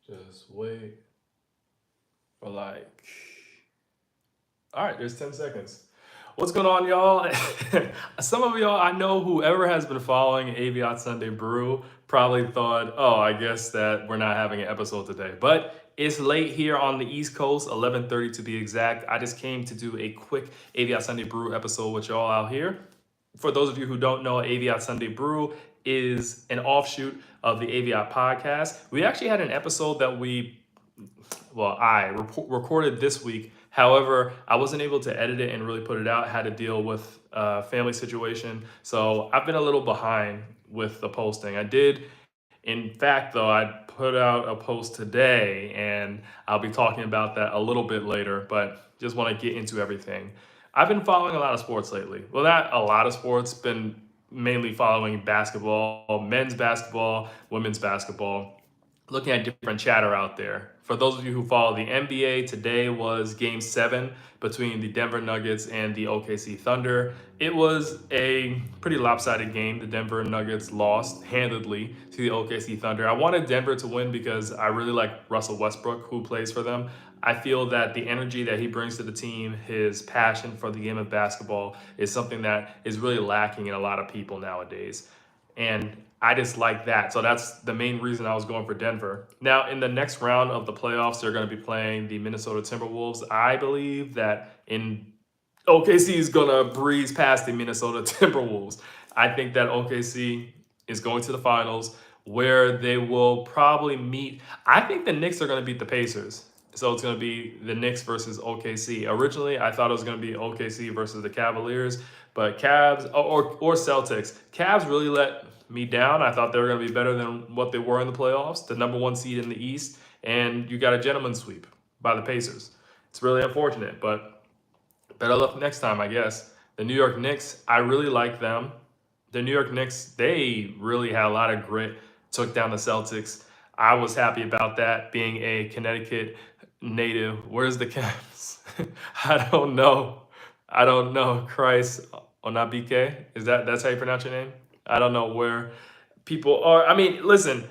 Just wait for all right, there's 10 seconds. What's going on, y'all? Some of y'all I know, whoever has been following AVIOT Sunday Brew, probably thought, oh, I guess that we're not having an episode today. But it's late here on the East Coast, 11:30 to be exact. I just came to do a quick AVIOT Sunday Brew episode with y'all out here. For those of you who don't know, AVIOT Sunday Brew is an offshoot of the AVIOT podcast. We actually had an episode that I recorded this week. However, I wasn't able to edit it and really put it out. I had to deal with a family situation. So I've been a little behind with the posting. I did, in fact, though, I put out a post today and I'll be talking about that a little bit later, but just want to get into everything. I've been following a lot of sports lately. Well, not a lot of sports, been mainly following basketball, men's basketball, women's basketball, looking at different chatter out there. For those of you who follow the NBA, today was game 7 between the Denver Nuggets and the OKC Thunder. It was a pretty lopsided game. The Denver Nuggets lost handedly to the OKC Thunder. I wanted Denver to win because I really like Russell Westbrook, who plays for them. I feel that the energy that he brings to the team, his passion for the game of basketball, is something that is really lacking in a lot of people nowadays. And I just like that. So that's the main reason I was going for Denver. Now, in the next round of the playoffs, they're going to be playing the Minnesota Timberwolves. I believe that OKC is going to breeze past the Minnesota Timberwolves. I think that OKC is going to the finals where they will probably meet. I think the Knicks are going to beat the Pacers. So it's going to be the Knicks versus OKC. Originally, I thought it was going to be OKC versus the Cavaliers, but Cavs or Celtics. Cavs really let me down. I thought they were going to be better than what they were in the playoffs, the number 1 seed in the East, and you got a gentleman's sweep by the Pacers. It's really unfortunate, but better luck next time, I guess. The New York Knicks, I really like them. The New York Knicks, they really had a lot of grit, took down the Celtics. I was happy about that, being a Connecticut native. Where's the Cavs? I don't know. I don't know. Christ, Onabike, that's how you pronounce your name? I don't know where people are. I mean, listen,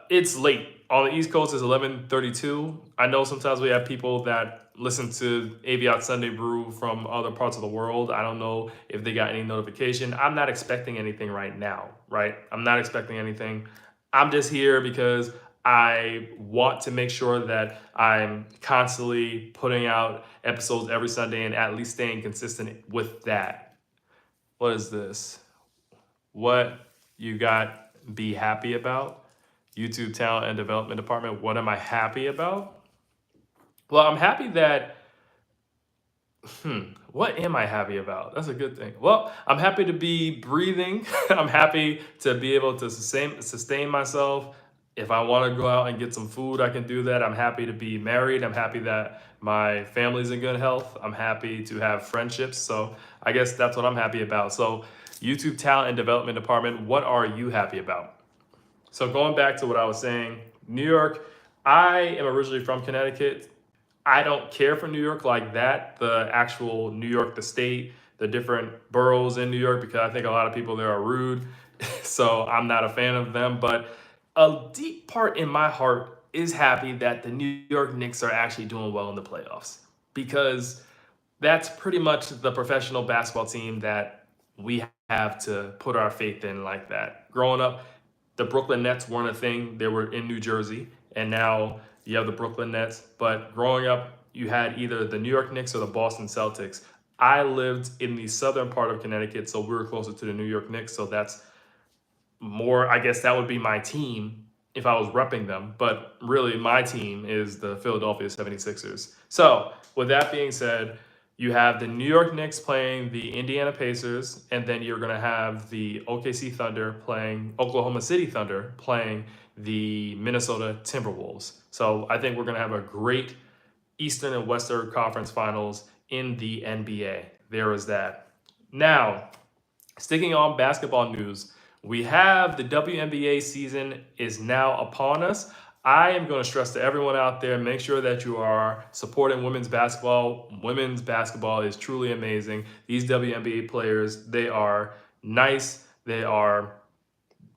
it's late. On the East Coast, it's 11:32. I know sometimes we have people that listen to AVIOT Sunday Brew from other parts of the world. I don't know if they got any notification. I'm not expecting anything right now, right? I'm not expecting anything. I'm just here because I want to make sure that I'm constantly putting out episodes every Sunday and at least staying consistent with that. What is this? What you got be happy about? YouTube Talent and Development Department. What am I happy about? Well, I'm happy that, what am I happy about? That's a good thing. Well, I'm happy to be breathing. I'm happy to be able to sustain myself. If I want to go out and get some food, I can do that. I'm happy to be married. I'm happy that my family's in good health. I'm happy to have friendships. So I guess that's what I'm happy about. So YouTube Talent and Development Department, what are you happy about? So going back to what I was saying, New York, I am originally from Connecticut. I don't care for New York like that, the actual New York, the state, the different boroughs in New York, because I think a lot of people there are rude. So I'm not a fan of them. But a deep part in my heart is happy that the New York Knicks are actually doing well in the playoffs, because that's pretty much the professional basketball team that we have to put our faith in like that. Growing up, the Brooklyn Nets weren't a thing. They were in New Jersey, and now you have the Brooklyn Nets. But growing up, you had either the New York Knicks or the Boston Celtics. I lived in the southern part of Connecticut, so we were closer to the New York Knicks. So that's more, I guess that would be my team if I was repping them. But really, my team is the Philadelphia 76ers. So with that being said, you have the New York Knicks playing the Indiana Pacers, and then you're going to have the OKC Thunder playing Oklahoma City Thunder playing the Minnesota Timberwolves. So I think we're going to have a great Eastern and Western Conference Finals in the NBA. There is that. Now, sticking on basketball news, we have the WNBA season is now upon us. I am going to stress to everyone out there, make sure that you are supporting women's basketball. Women's basketball is truly amazing. These WNBA players, they are nice. They are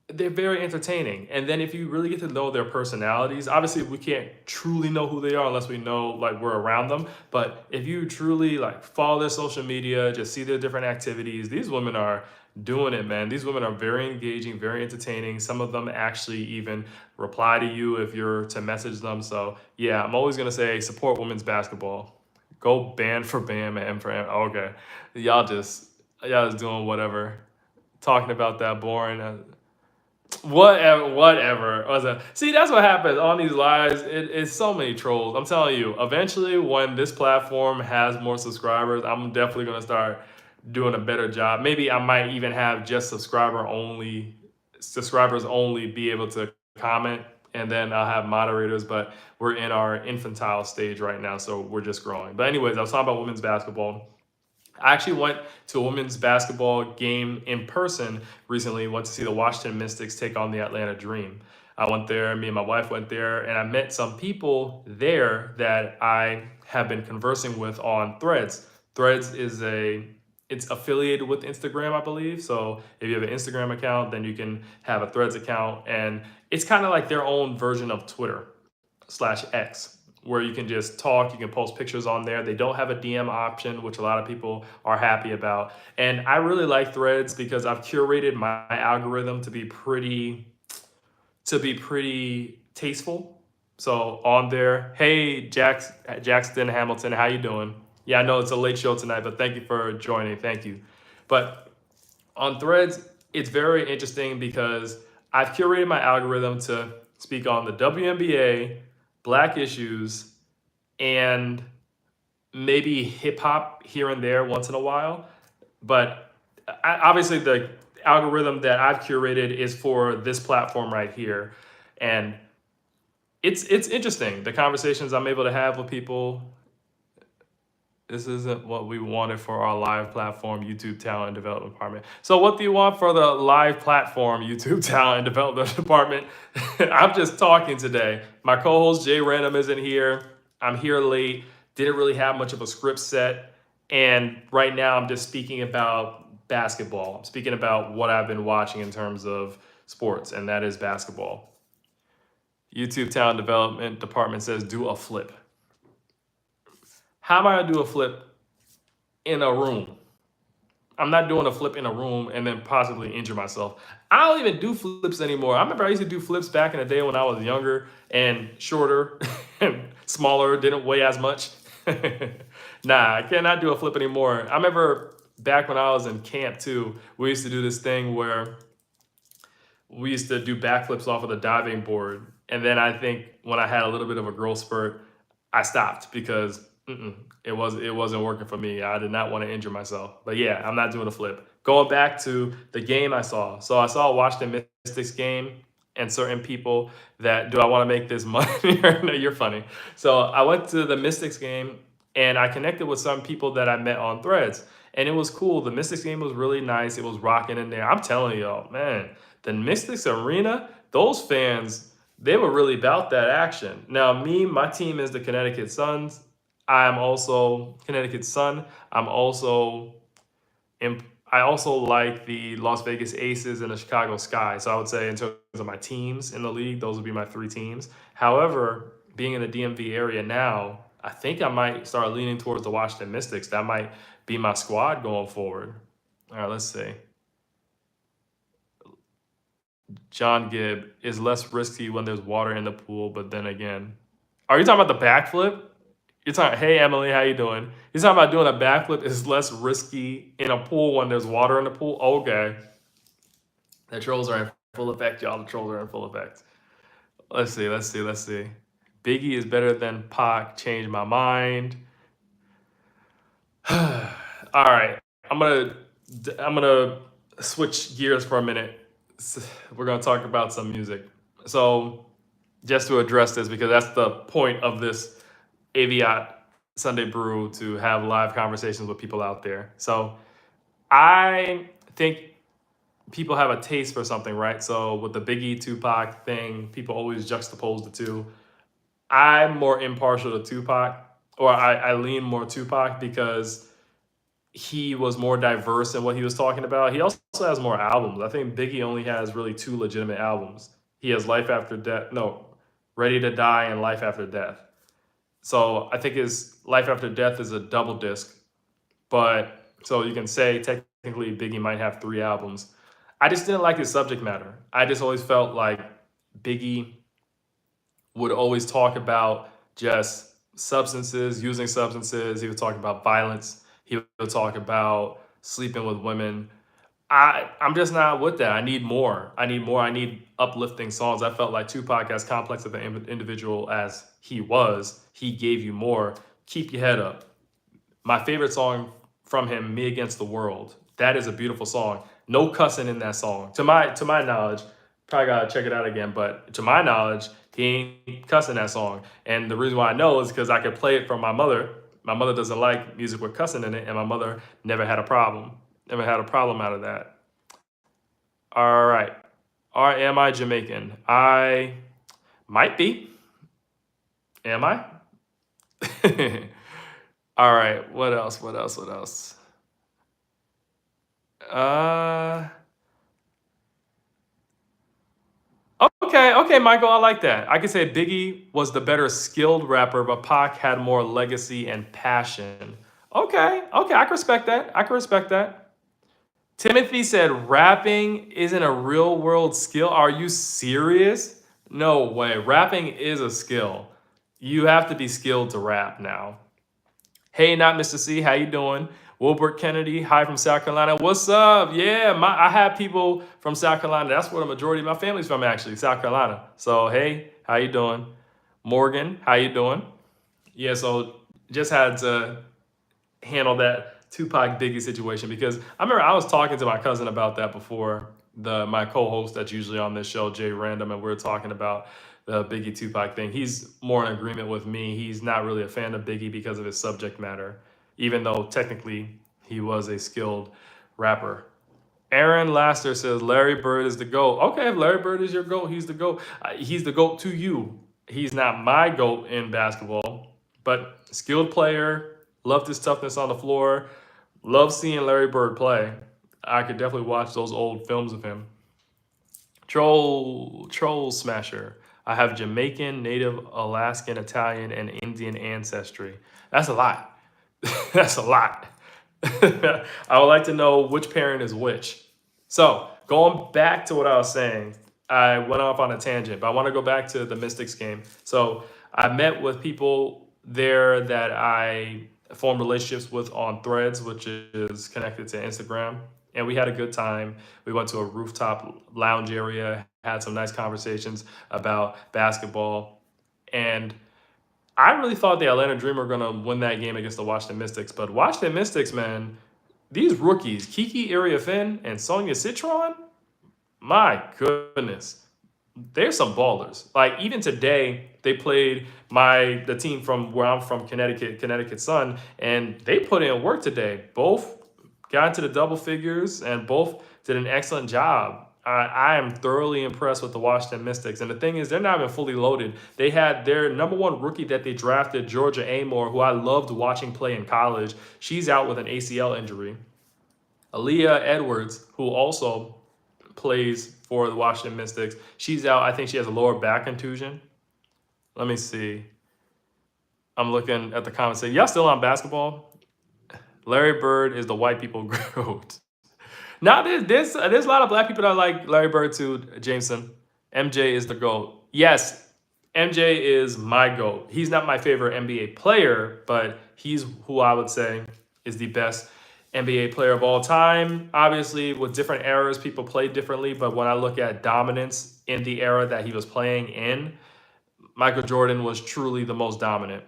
they're very entertaining. And then if you really get to know their personalities, obviously we can't truly know who they are unless we know like we're around them. But if you truly like follow their social media, just see their different activities, these women are doing it, man. These women are very engaging, very entertaining. Some of them actually even reply to you if you're to message them. So yeah, I'm always gonna say support women's basketball. Go band for band, man for M. Okay, y'all just doing whatever, talking about that boring. Whatever. See, that's what happens on these lives. It's so many trolls. I'm telling you, eventually, when this platform has more subscribers, I'm definitely gonna start doing a better job. Maybe I might even have just subscribers only be able to comment, and then I'll have moderators. But we're in our infantile stage right now, so we're just growing. But anyways, I was talking about women's basketball. I actually went to a women's basketball game in person recently. Went to see the Washington Mystics take on the Atlanta Dream. I went there, me and my wife went there, and I met some people there that I have been conversing with on Threads. Threads it's affiliated with Instagram, I believe. So if you have an Instagram account, then you can have a Threads account, and it's kind of like their own version of Twitter slash X, where you can just talk, you can post pictures on there. They don't have a DM option, which a lot of people are happy about. And I really like Threads because I've curated my algorithm to be pretty tasteful. So on there, hey Jackson Hamilton, how you doing? Yeah, I know it's a late show tonight, but thank you for joining. Thank you. But on Threads, it's very interesting because I've curated my algorithm to speak on the WNBA, Black issues, and maybe hip hop here and there once in a while. But obviously, the algorithm that I've curated is for this platform right here, and it's interesting the conversations I'm able to have with people. This isn't what we wanted for our live platform YouTube talent development department. So what do you want for the live platform YouTube talent development department? I'm just talking today. My co-host Jay Random isn't here. I'm here late. Didn't really have much of a script set. And right now I'm just speaking about basketball. I'm speaking about what I've been watching in terms of sports, and that is basketball. YouTube talent development department says do a flip. How am I gonna do a flip in a room? I'm not doing a flip in a room and then possibly injure myself. I don't even do flips anymore. I remember I used to do flips back in the day when I was younger and shorter and smaller, didn't weigh as much. Nah, I cannot do a flip anymore. I remember back when I was in camp too, we used to do this thing where we used to do backflips off of the diving board. And then I think when I had a little bit of a growth spurt, I stopped because it wasn't working for me. I did not want to injure myself. But yeah, I'm not doing a flip. Going back to the game I saw. So I saw a Washington Mystics game, and certain people that, do I want to make this money? No, you're funny. So I went to the Mystics game and I connected with some people that I met on Threads. And it was cool. The Mystics game was really nice. It was rocking in there. I'm telling y'all, man, the Mystics arena, those fans, they were really about that action. Now, my team is the Connecticut Suns. I'm also Connecticut Sun. I also like the Las Vegas Aces and the Chicago Sky. So I would say in terms of my teams in the league, those would be my three teams. However, being in the DMV area now, I think I might start leaning towards the Washington Mystics. That might be my squad going forward. All right, let's see. John Gibb is less risky when there's water in the pool, but then again, are you talking about the backflip? You're talking, hey Emily, how you doing? You're talking about doing a backflip is less risky in a pool when there's water in the pool? Okay. The trolls are in full effect, y'all. The trolls are in full effect. Let's see. Biggie is better than Pac. Change my mind. All right. I'm gonna switch gears for a minute. We're gonna talk about some music. So just to address this, because that's the point of this AVIOT Sunday Brew, to have live conversations with people out there. So I think people have a taste for something, right? So with the Biggie Tupac thing, people always juxtapose the two. I'm more impartial to Tupac, or I lean more Tupac because he was more diverse in what he was talking about. He also has more albums. I think Biggie only has really two legitimate albums. He has Life After Death, no, Ready to Die and Life After Death. So I think his Life After Death is a double disc, but so you can say technically Biggie might have three albums. I just didn't like his subject matter. I just always felt like Biggie would always talk about just substances, using substances. He would talk about violence. He would talk about sleeping with women. I'm just not with that. I need more. I need more. I need uplifting songs. I felt like Tupac, as complex of an individual as he was, he gave you more. Keep your head up. My favorite song from him, "Me Against the World." That is a beautiful song. No cussing in that song. To my knowledge, probably gotta check it out again. But to my knowledge, he ain't cussing that song. And the reason why I know is because I could play it from my mother. My mother doesn't like music with cussing in it, and my mother never had a problem. Never had a problem out of that. All right. Or am I Jamaican? I might be. Am I? All right. What else? What else? What else? Uh okay, okay, Michael, I like that. I could say Biggie was the better skilled rapper, but Pac had more legacy and passion. Okay, okay, I can respect that. I can respect that. Timothy said rapping isn't a real world skill. Are you serious? No way. Rapping is a skill. You have to be skilled to rap now. Hey, not Mr. C, how you doing? Wilbert Kennedy, hi from South Carolina. What's up? Yeah, I have people from South Carolina. That's where the majority of my family's from, actually, South Carolina. So, hey, how you doing? Morgan, how you doing? Yeah, so just had to handle that Tupac Biggie situation because I remember I was talking to my cousin about that before my co-host that's usually on this show, Jay Random, and we were talking about the Biggie Tupac thing. He's more in agreement with me. He's not really a fan of Biggie because of his subject matter, even though technically he was a skilled rapper. Aaron Laster says Larry Bird is the GOAT. Okay, if Larry Bird is your GOAT, he's the GOAT. He's the GOAT to you. He's not my GOAT in basketball, but skilled player, loved his toughness on the floor, love seeing Larry Bird play. I could definitely watch those old films of him. Troll Smasher. I have Jamaican, Native, Alaskan, Italian, and Indian ancestry. That's a lot. That's a lot. I would like to know which parent is which. So, going back to what I was saying, I went off on a tangent, but I want to go back to the Mystics game. So, I met with people there that I formed relationships with on Threads, which is connected to Instagram. And we had a good time. We went to a rooftop lounge area, had some nice conversations about basketball. And I really thought the Atlanta Dream were going to win that game against the Washington Mystics. But Washington Mystics, man, these rookies, Kiki Iriafin and Sonia Citron, my goodness, they're some ballers. Like even today, they played the team from where I'm from, Connecticut Sun, and they put in work today. Both got into the double figures and both did an excellent job. I am thoroughly impressed with the Washington Mystics. And the thing is, they're not even fully loaded. They had their number one rookie that they drafted, Georgia Amore, who I loved watching play in college. She's out with an ACL injury. Aaliyah Edwards, who also plays for the Washington Mystics, she's out. I think she has a lower back contusion. Let me see. I'm looking at the comments. Say, y'all still on basketball? Larry Bird is the white people GOAT. Now there's a lot of black people that like Larry Bird too, Jameson. MJ is the GOAT. Yes, MJ is my GOAT. He's not my favorite NBA player, but he's who I would say is the best NBA player of all time. Obviously, with different eras, people play differently, but when I look at dominance in the era that he was playing in, Michael Jordan was truly the most dominant.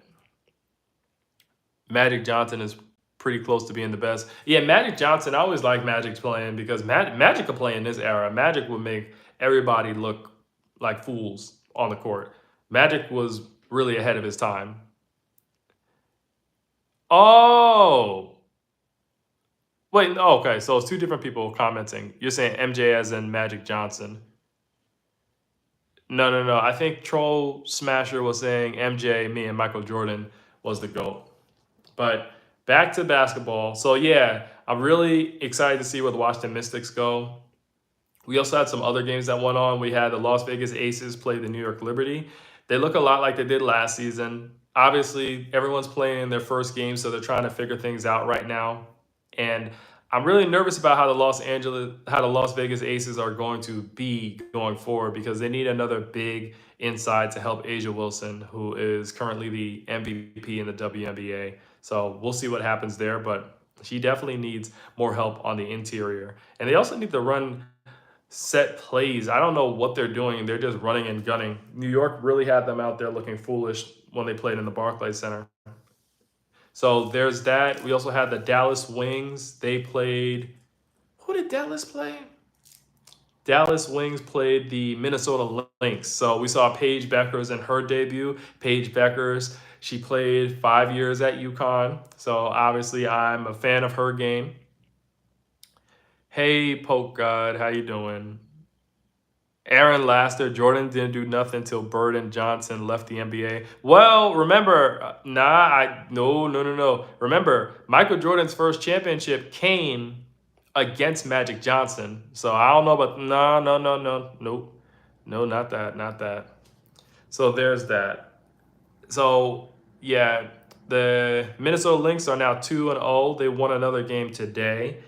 Magic Johnson is pretty close to being the best. Yeah, Magic Johnson, I always like Magic's playing because Magic could play in this era. Magic would make everybody look like fools on the court. Magic was really ahead of his time. Oh, wait, no, okay, so it's two different people commenting. You're saying MJ as in Magic Johnson. No, no, no. I think Troll Smasher was saying MJ, me, and Michael Jordan was the GOAT. But back to basketball. So yeah, I'm really excited to see where the Washington Mystics go. We also had some other games that went on. We had the Las Vegas Aces play the New York Liberty. They look a lot like they did last season. Obviously, everyone's playing their first game, so they're trying to figure things out right now. And I'm really nervous about how the Las Vegas Aces are going to be going forward because they need another big inside to help Asia Wilson, who is currently the MVP in the WNBA. So we'll see what happens there, but she definitely needs more help on the interior. And they also need to run set plays. I don't know what they're doing. They're just running and gunning. New York really had them out there looking foolish when they played in the Barclays Center. So there's that. We also had the Dallas Wings. They played. Who did Dallas play? Dallas Wings played the Minnesota Lynx. So we saw Paige Beckers in her debut. Paige Beckers, she played 5 years at UConn. So obviously I'm a fan of her game. Hey, Poke God, how you doing? Aaron Laster, Jordan didn't do nothing until Bird and Johnson left the NBA. Well, remember, no. Remember, Michael Jordan's first championship came against Magic Johnson. So I don't know, but nope, no, not that. So there's that. So yeah, the Minnesota Lynx are now 2-0. They won another game today.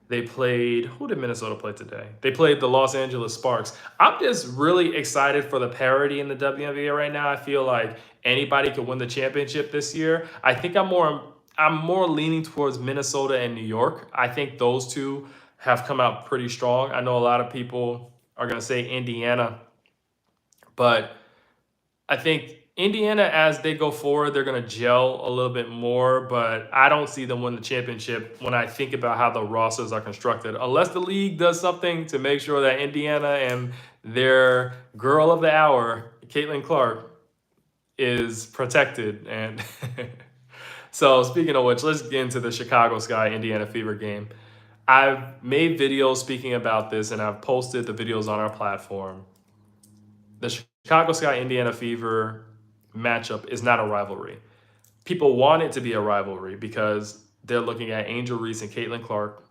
They played, who did Minnesota play today? They played the Los Angeles Sparks. I'm just really excited for the parity in the WNBA right now. I feel like anybody could win the championship this year. I think I'm more leaning towards Minnesota and New York. I think those two have come out pretty strong. I know a lot of people are going to say Indiana, but I think Indiana, as they go forward, they're going to gel a little bit more, but I don't see them win the championship when I think about how the rosters are constructed. Unless the league does something to make sure that Indiana and their girl of the hour, Caitlin Clark, is protected. And so, speaking of which, let's get into the Chicago Sky Indiana Fever game. I've made videos speaking about this, and I've posted the videos on our platform. The Chicago Sky Indiana Fever matchup is not a rivalry. People want it to be a rivalry because they're looking at Angel Reese and Caitlin Clark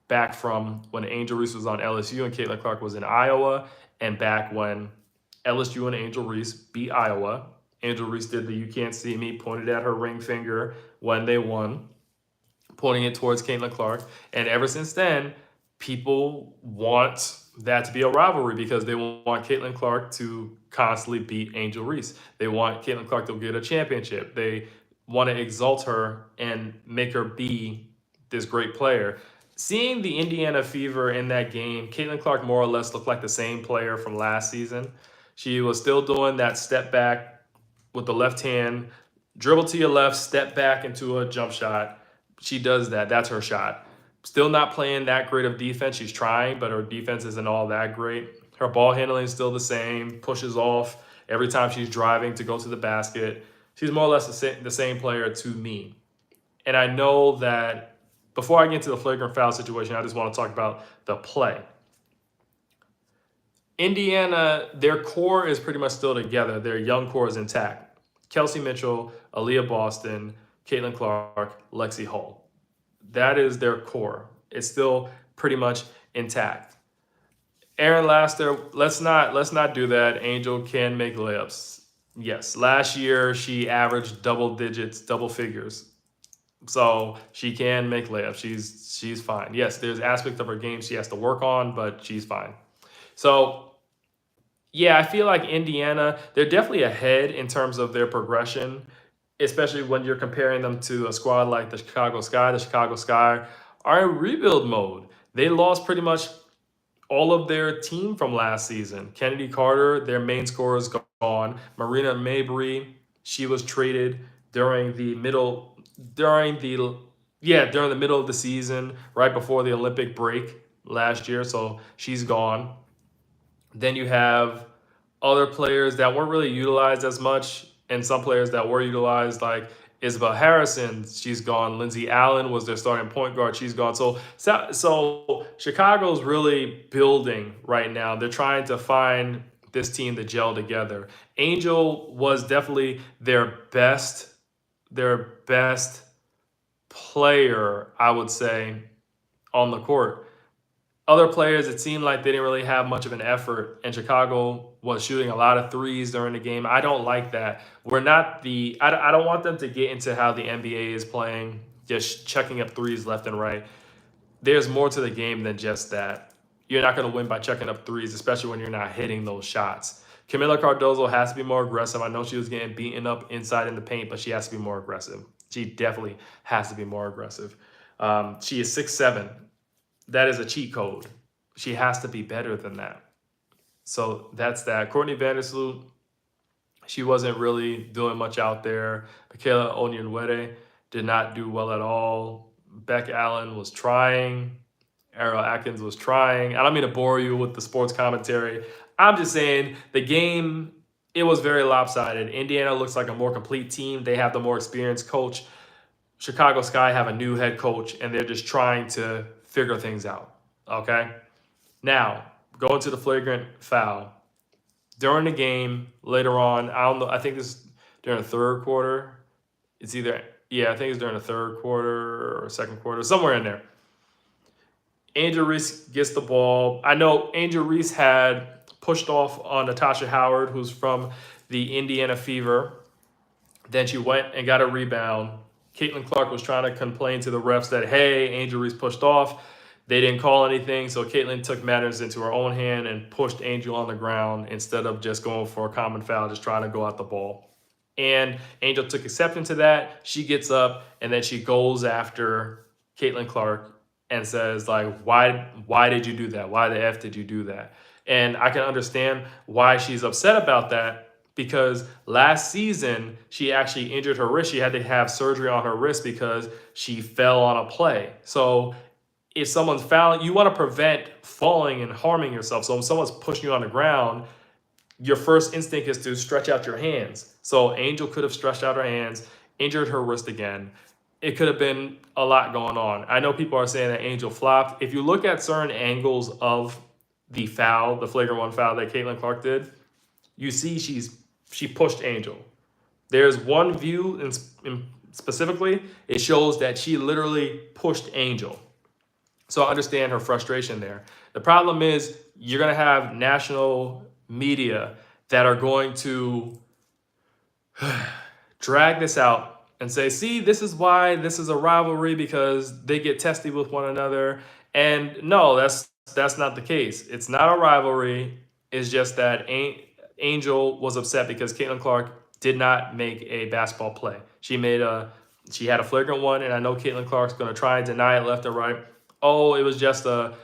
back from when Angel Reese was on LSU and Caitlin Clark was in Iowa, and back when LSU and Angel Reese beat Iowa. Angel Reese did the "you can't see me," pointed at her ring finger when they won, pointing it towards Caitlin Clark. And ever since then, people want that to be a rivalry because they want Caitlin Clark to constantly beat Angel Reese. They want Caitlin Clark to get a championship. They want to exalt her and make her be this great player. Seeing the Indiana Fever in that game, Caitlin Clark more or less looked like the same player from last season. She was still doing that step back with the left hand, dribble to your left, step back into a jump shot. She does that. That's her shot. Still not playing that great of defense. She's trying, but her defense isn't all that great. Her ball handling is still the same, pushes off every time she's driving to go to the basket. She's more or less the same player to me. And I know that before I get into the flagrant foul situation, I just want to talk about the play. Indiana, their core is pretty much still together. Their young core is intact. Kelsey Mitchell, Aaliyah Boston, Caitlin Clark, Lexi Hull. That is their core. It's still pretty much intact. Aaron Laster, let's not do that. Angel can make layups. Yes, last year she averaged double digits, double figures. So she can make layups. She's fine. Yes, there's aspects of her game she has to work on, but she's fine. So yeah, I feel like Indiana, they're definitely ahead in terms of their progression, especially when you're comparing them to a squad like the Chicago Sky. The Chicago Sky are in rebuild mode. They lost pretty much all of their team from last season. Kennedy Carter, their main scorer, is gone. Marina Mabrey, she was traded during the middle of the season, right before the Olympic break last year. So she's gone. Then you have other players that weren't really utilized as much, and some players that were utilized, like Isabel Harrison, she's gone. Lindsay Allen was their starting point guard. She's gone. So Chicago's really building right now. They're trying to find this team to gel together. Angel was definitely their best player, I would say, on the court. Other players, it seemed like they didn't really have much of an effort, and Chicago was shooting a lot of threes during the game. I don't like that. We're not the, I don't want them to get into how the NBA is playing, just checking up threes left and right. There's more to the game than just that. You're not going to win by checking up threes, especially when you're not hitting those shots. Camila Cardozo has to be more aggressive. I know she was getting beaten up inside in the paint, but she has to be more aggressive. She definitely has to be more aggressive. She is 6'7". That is a cheat code. She has to be better than that. So that's that. Courtney Vandersloot, she wasn't really doing much out there. Michaela Onyenwere did not do well at all. Beck Allen was trying. Errol Atkins was trying. I don't mean to bore you with the sports commentary. I'm just saying the game, it was very lopsided. Indiana looks like a more complete team. They have the more experienced coach. Chicago Sky have a new head coach, and they're just trying to figure things out. Okay? Now, going to the flagrant foul. During the game, later on, I don't know, I think this is during the third quarter. It's either, yeah, I think it's during the third quarter or second quarter, somewhere in there. Angel Reese gets the ball. I know Angel Reese had pushed off on Natasha Howard, who's from the Indiana Fever. Then she went and got a rebound. Caitlin Clark was trying to complain to the refs that, hey, Angel Reese pushed off. They didn't call anything, so Caitlin took matters into her own hand and pushed Angel on the ground instead of just going for a common foul, just trying to go at the ball. And Angel took exception to that. She gets up, and then she goes after Caitlin Clark and says, like, why did you do that? Why the F did you do that? And I can understand why she's upset about that, because last season she actually injured her wrist. She had to have surgery on her wrist because she fell on a play. So if someone's fouling, you want to prevent falling and harming yourself. So when someone's pushing you on the ground, your first instinct is to stretch out your hands. So Angel could have stretched out her hands, injured her wrist again. It could have been a lot going on. I know people are saying that Angel flopped. If you look at certain angles of the foul, the flagrant one foul that Caitlin Clark did, you see she pushed Angel. There's one view in specifically, it shows that she literally pushed Angel. So I understand her frustration there. The problem is you're going to have national media that are going to drag this out and say, see, this is why this is a rivalry, because they get testy with one another. And no, that's not the case. It's not a rivalry. It's just that Angel was upset because Caitlin Clark did not make a basketball play. She had a flagrant one, and I know Caitlin Clark's going to try and deny it left and right. Oh, it was just a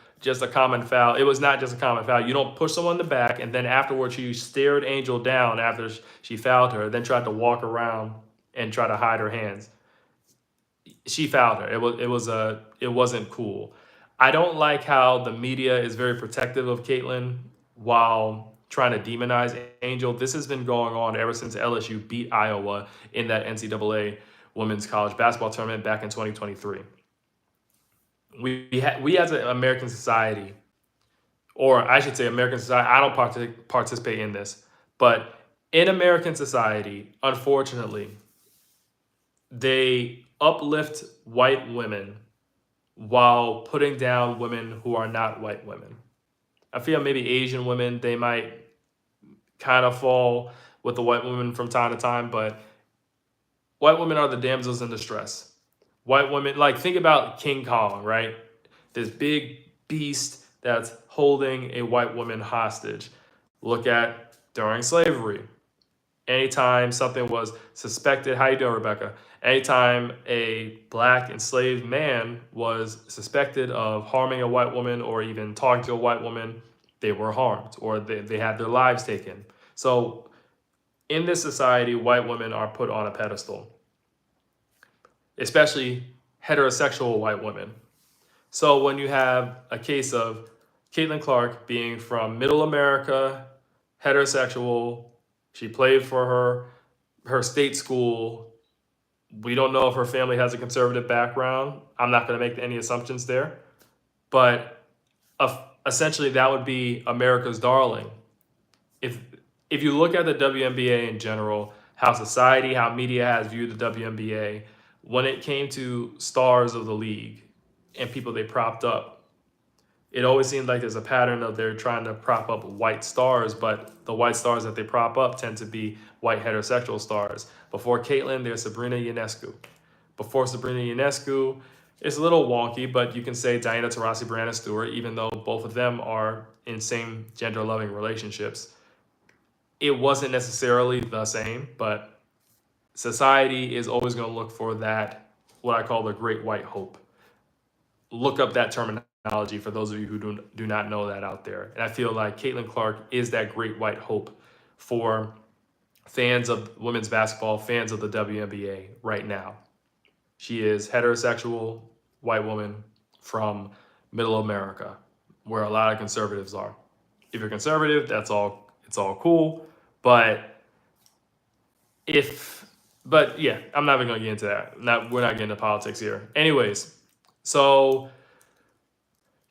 common foul. It was not just a common foul. You don't push someone in the back, and then afterwards she stared Angel down after she fouled her, then tried to walk around and try to hide her hands. She fouled her. It wasn't cool. I don't like how the media is very protective of Caitlin while trying to demonize Angel. This has been going on ever since LSU beat Iowa in that NCAA Women's College Basketball Tournament back in 2023. We as an American society, or I should say American society, I don't participate in this, but in American society, unfortunately, they uplift white women while putting down women who are not white women. I feel maybe Asian women, they might kind of fall with the white women from time to time, but white women are the damsels in distress. White women, like, think about King Kong, right? This big beast that's holding a white woman hostage. Look at during slavery. Anytime something was suspected, how you doing, Rebecca? Anytime a black enslaved man was suspected of harming a white woman or even talking to a white woman, they were harmed or they had their lives taken. So in this society, white women are put on a pedestal, especially heterosexual white women. So when you have a case of Caitlin Clark being from middle America, heterosexual, she played for her state school. We don't know if her family has a conservative background. I'm not going to make any assumptions there. But essentially that would be America's darling. If you look at the WNBA in general, how society, how media has viewed the WNBA, when it came to stars of the league and people they propped up, it always seemed like there's a pattern of they're trying to prop up white stars, but the white stars that they prop up tend to be white heterosexual stars. Before Caitlyn, there's Sabrina Ionescu. Before Sabrina Ionescu, it's a little wonky, but you can say Diana Taurasi, Brianna Stewart, even though both of them are in same gender-loving relationships. It wasn't necessarily the same, but society is always going to look for that, what I call the great white hope. Look up that terminology for those of you who do not know that out there. And I feel like Caitlin Clark is that great white hope for fans of women's basketball, fans of the WNBA right now. She is heterosexual white woman from middle America, where a lot of conservatives are. If you're conservative, it's all cool. But yeah, I'm not even gonna get into that. We're not getting into politics here. Anyways, so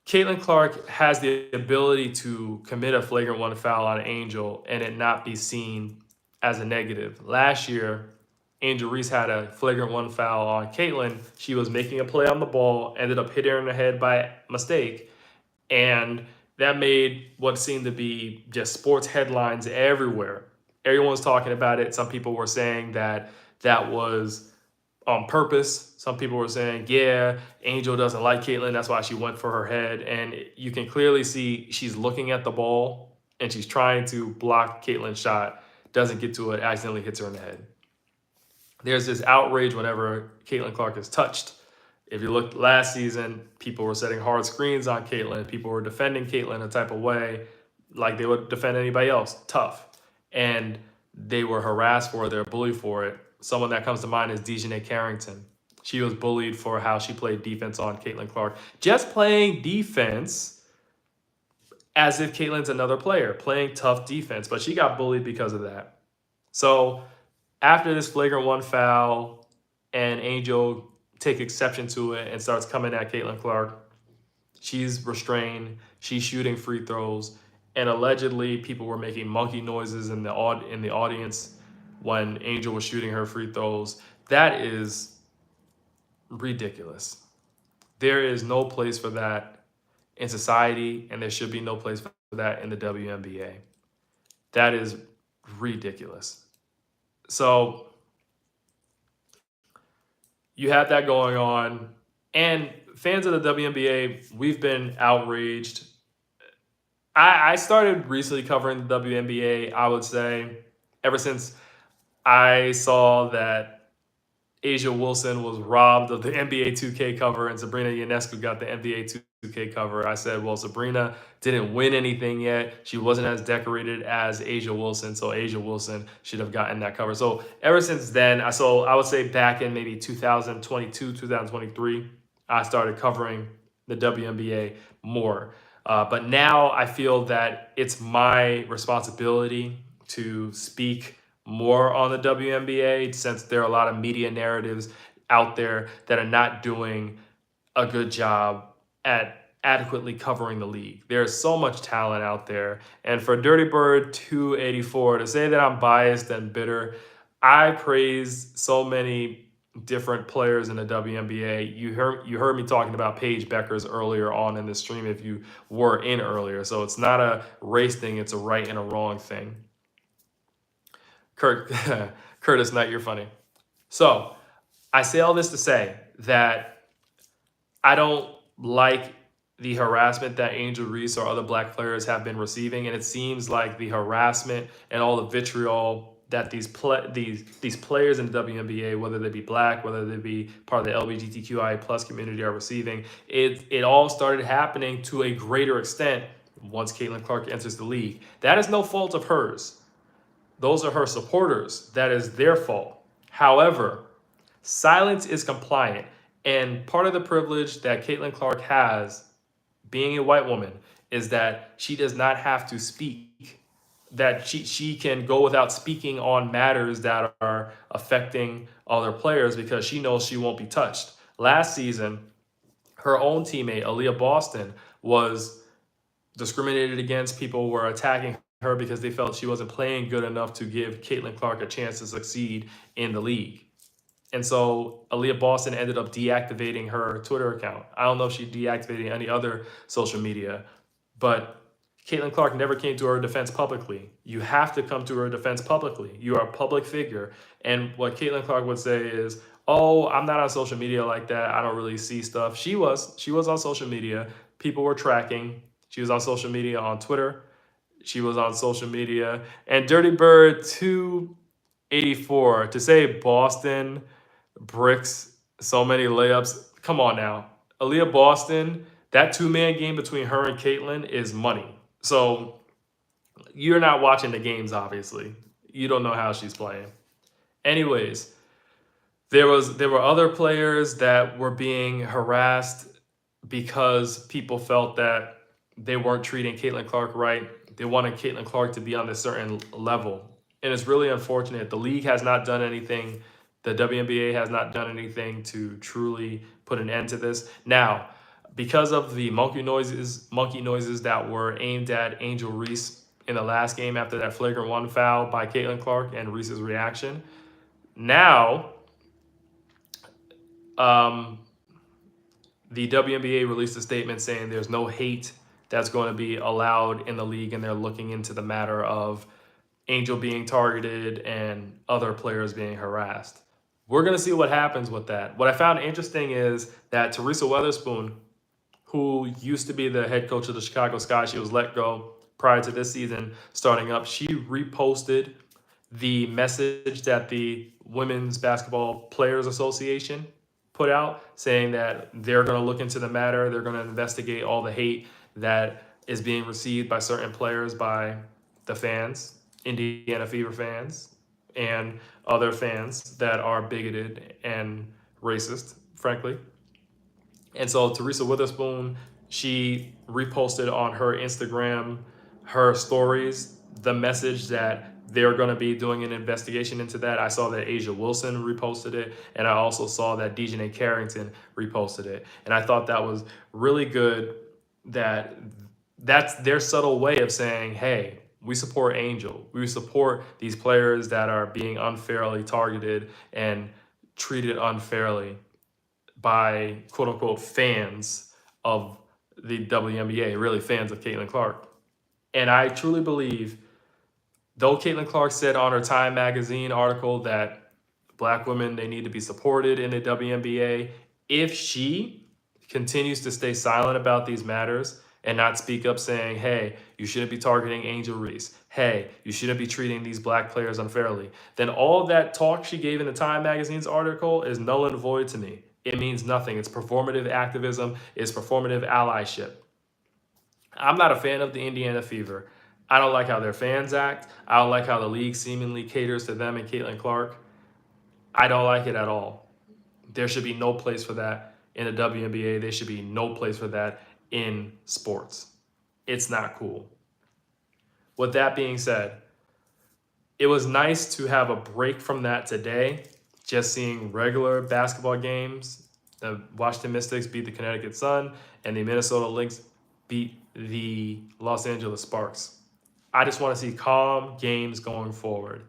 Caitlin Clark has the ability to commit a flagrant one foul on Angel and it not be seen as a negative. Last year, Angel Reese had a flagrant one foul on Caitlin. She was making a play on the ball, ended up hitting her in the head by mistake, and that made what seemed to be just sports headlines everywhere. Everyone was talking about it. Some people were saying that was on purpose. Some people were saying, yeah, Angel doesn't like Caitlyn. That's why she went for her head. And you can clearly see she's looking at the ball and she's trying to block Caitlyn's shot. Doesn't get to it, accidentally hits her in the head. There's this outrage whenever Caitlin Clark is touched. If you looked last season, people were setting hard screens on Caitlyn. People were defending Caitlyn a type of way like they would defend anybody else, tough. And they were harassed for it, they were bullied for it. Someone that comes to mind is Dejanay Carrington. She was bullied for how she played defense on Caitlin Clark. Just playing defense as if Caitlyn's another player, playing tough defense, but she got bullied because of that. So after this flagrant one foul and Angel take exception to it and starts coming at Caitlin Clark, she's restrained, she's shooting free throws, and allegedly people were making monkey noises in the audience when Angel was shooting her free throws. That is ridiculous. There is no place for that in society, and there should be no place for that in the WNBA. That is ridiculous. So you have that going on, and fans of the WNBA, we've been outraged. I started recently covering the WNBA, I would say, ever since I saw that Asia Wilson was robbed of the NBA 2K cover and Sabrina Ionescu got the NBA 2K cover. I said, well, Sabrina didn't win anything yet. She wasn't as decorated as Asia Wilson, so Asia Wilson should have gotten that cover. So ever since then, I would say back in maybe 2022, 2023, I started covering the WNBA more. But now I feel that it's my responsibility to speak more on the WNBA, since there are a lot of media narratives out there that are not doing a good job at adequately covering the league. There's so much talent out there. And for Dirty Bird 284 to say that I'm biased and bitter, I praise so many different players in the WNBA. You heard me talking about Paige Beckers earlier on in the stream if you were in earlier. So it's not a race thing, it's a right and a wrong thing. Curtis Knight, you're funny. So I say all this to say that I don't like the harassment that Angel Reese or other black players have been receiving. And it seems like the harassment and all the vitriol that these players in the WNBA, whether they be black, whether they be part of the LGBTQI plus community, are receiving, it all started happening to a greater extent once Caitlin Clark enters the league. That is no fault of hers. Those are her supporters. That is their fault. However, silence is compliant. And part of the privilege that Caitlin Clark has, being a white woman, is that she does not have to speak. That she can go without speaking on matters that are affecting other players because she knows she won't be touched. Last season, her own teammate, Aaliyah Boston, was discriminated against. People were attacking her because they felt she wasn't playing good enough to give Caitlin Clark a chance to succeed in the league. And so Aaliyah Boston ended up deactivating her Twitter account. I don't know if she deactivated any other social media, but Caitlin Clark never came to her defense publicly. You have to come to her defense publicly. You are a public figure. And what Caitlin Clark would say is, oh, I'm not on social media like that. I don't really see stuff. She was. She was on social media. People were tracking. She was on social media on Twitter. She was on social media. And Dirty Bird 284 to say Boston bricks so many layups. Come on now. Aaliyah Boston, that two-man game between her and Caitlin is money. So you're not watching the games, obviously. You don't know how she's playing. Anyways, there were other players that were being harassed because people felt that they weren't treating Caitlin Clark right. They wanted Caitlin Clark to be on a certain level. And it's really unfortunate. The league has not done anything. The WNBA has not done anything to truly put an end to this. Now, because of the monkey noises that were aimed at Angel Reese in the last game after that flagrant one foul by Caitlin Clark and Reese's reaction, now the WNBA released a statement saying there's no hate that's going to be allowed in the league, and they're looking into the matter of Angel being targeted and other players being harassed. We're going to see what happens with that. What I found interesting is that Teresa Weatherspoon, who used to be the head coach of the Chicago Sky, she was let go prior to this season starting up. She reposted the message that the Women's Basketball Players Association put out, saying that they're going to look into the matter. They're going to investigate all the hate that is being received by certain players, by the fans, Indiana Fever fans, and other fans that are bigoted and racist, frankly. And so Teresa Witherspoon, she reposted on her Instagram, her stories, the message that they're going to be doing an investigation into that. I saw that Asia Wilson reposted it, and I also saw that Dejanay Carrington reposted it. And I thought that was really good, that that's their subtle way of saying, hey, we support Angel. We support these players that are being unfairly targeted and treated unfairly by quote unquote fans of the WNBA, really fans of Caitlin Clark. And I truly believe, though Caitlin Clark said on her Time magazine article that Black women, they need to be supported in the WNBA, if she continues to stay silent about these matters and not speak up saying, hey, you shouldn't be targeting Angel Reese, hey, you shouldn't be treating these Black players unfairly, then all that talk she gave in the Time magazine's article is null and void to me. It means nothing. It's performative activism. It's performative allyship. I'm not a fan of the Indiana Fever. I don't like how their fans act. I don't like how the league seemingly caters to them and Caitlin Clark. I don't like it at all. There should be no place for that in the WNBA. There should be no place for that in sports. It's not cool. With that being said, it was nice to have a break from that today, just seeing regular basketball games. The Washington Mystics beat the Connecticut Sun, and the Minnesota Lynx beat the Los Angeles Sparks. I just want to see calm games going forward.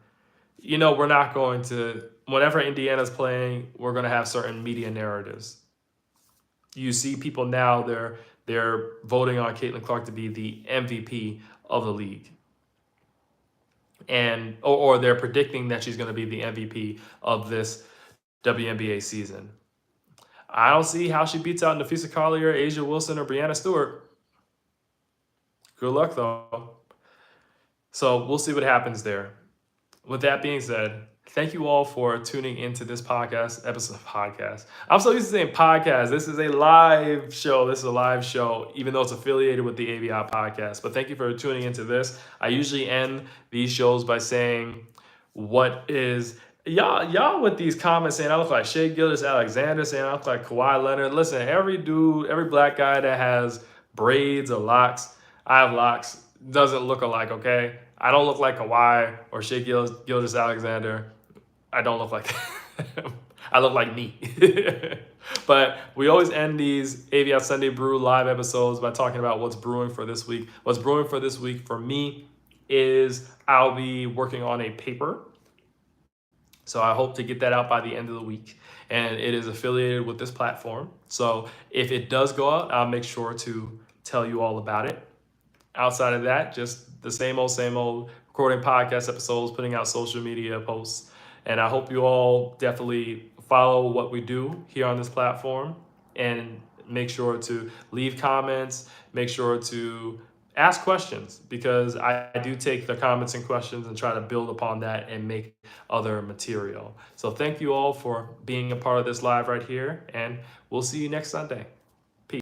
You know, we're not going to, whenever Indiana's playing, we're going to have certain media narratives. You see people now, they're voting on Caitlin Clark to be the MVP of the league. And or they're predicting that she's going to be the MVP of this WNBA season. I don't see how she beats out Nafisa Collier, Asia Wilson, or Brianna Stewart. Good luck, though. So we'll see what happens there. With that being said, thank you all for tuning into this episode of podcast. I'm so used to saying podcast. This is a live show. This is a live show, even though it's affiliated with the AVIOT podcast. But thank you for tuning into this. I usually end these shows by saying, what is... Y'all with these comments saying I look like Shea Gilgeous-Alexander, saying I look like Kawhi Leonard. Listen, every Black guy that has braids or locks, I have locks, doesn't look alike, okay? I don't look like Kawhi or Shea Gilgeous-Alexander. I don't look like them. I look like me. But we always end these AVIOT Sunday Brew live episodes by talking about what's brewing for this week. What's brewing for this week for me is I'll be working on a paper So I hope to get that out by the end of the week. And it is affiliated with this platform. So if it does go out, I'll make sure to tell you all about it. Outside of that, just the same old recording podcast episodes, putting out social media posts. And I hope you all definitely follow what we do here on this platform and make sure to leave comments, make sure to ask questions, because I do take the comments and questions and try to build upon that and make other material. So thank you all for being a part of this live right here, and we'll see you next Sunday.